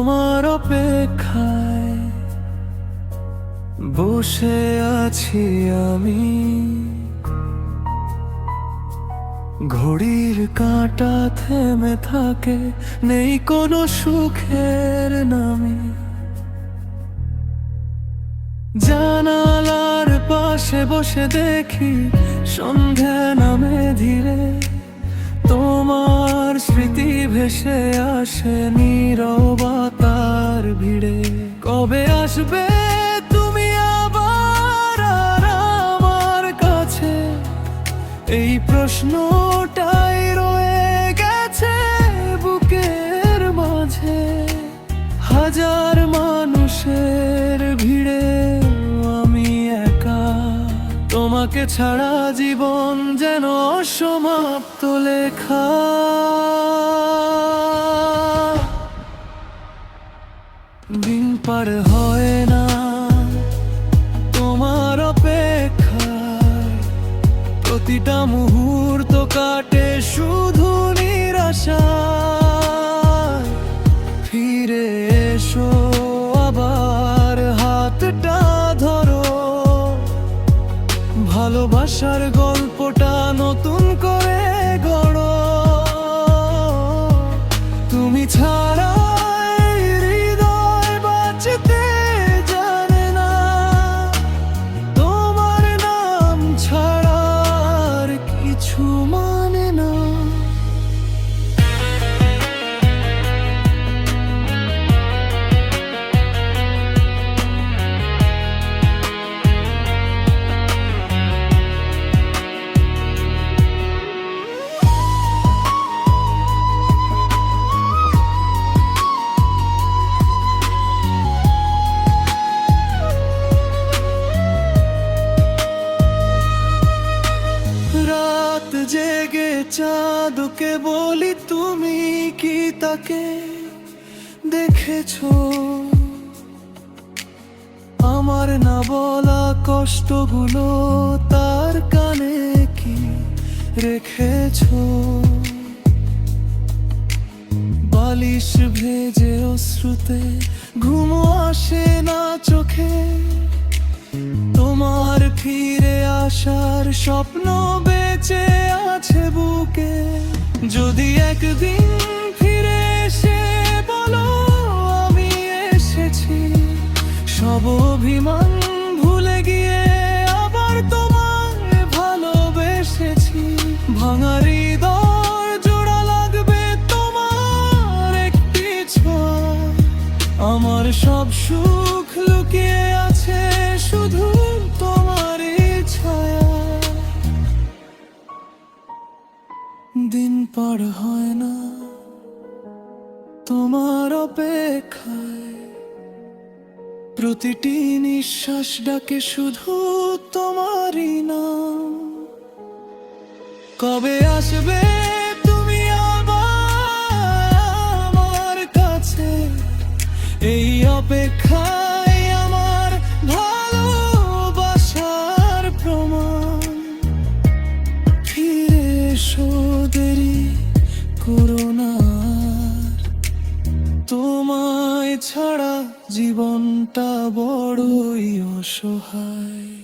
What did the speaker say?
তোমার অপেক্ষায় বসে আছি আমি, ঘড়ির কাঁটা থেমে থাকে, নেই কোনো সুখের নামে। জানালার পাশে বসে দেখি সন্ধ্যা নামে ধীরে, তোমার স্মৃতি ভেসে আসে নীরবতার ভিড়ে। কবে আসবে তুমি আবার আর আমার কাছে, এই প্রশ্নটাই রয়ে গেছে বুকের মাঝে। হাজার মানুষের ভিড়ে আমি একা, তোমাকে ছাড়া জীবন যেন অসমাপ্ত লেখা। দিন পার হয় না তোমার অপেক্ষায়, প্রতিটা মুহূর্ত কাটে শুধু নিরাশায়। ফিরে এসো আবার, হাতটা ধরো, ভালোবাসার গল্পটা নতুন করে গড়ো। তুমি ছাড়া এই হৃদয় বাঁচতে জানে না, তোমার নাম ছাড়া আর কিছু মানে না। রাত জেগে চাঁদকে বলি, তুমি কি তাকে দেখেছো? আমার না বলা কষ্টগুলো তার কানে কি রেখেছো? বালিশ ভেজে অশ্রুতে ঘুম আসে না চোখে, তোমার ফিরে আসার স্বপ্ন বেঁচে আছে বুকে। যদি একদিন ফিরে এসে বলো আমি এসেছি, সব অভিমান ভুলে গিয়ে আবার তোমায় ভালোবেসেছি। ভাঙা হৃদয় জোড়া লাগবে তোমার একটি ছোঁয়া, আমার সব সুখ লুকিয়ে আছে শুধু তোমারই ছায়া। দিন পার হয় না তোমার অপেক্ষায়, প্রতিটি নিঃশ্বাস ডাকে শুধু তোমারই নাম। কবে আসবে তুমি আবার আমার কাছে, এই অপেক্ষায় আমার ভালোবাসার প্রমাণ। ফিরে এসো, দেরি করো না, তোমায় ছাড়া জীবনটা বড়ই অসহায়।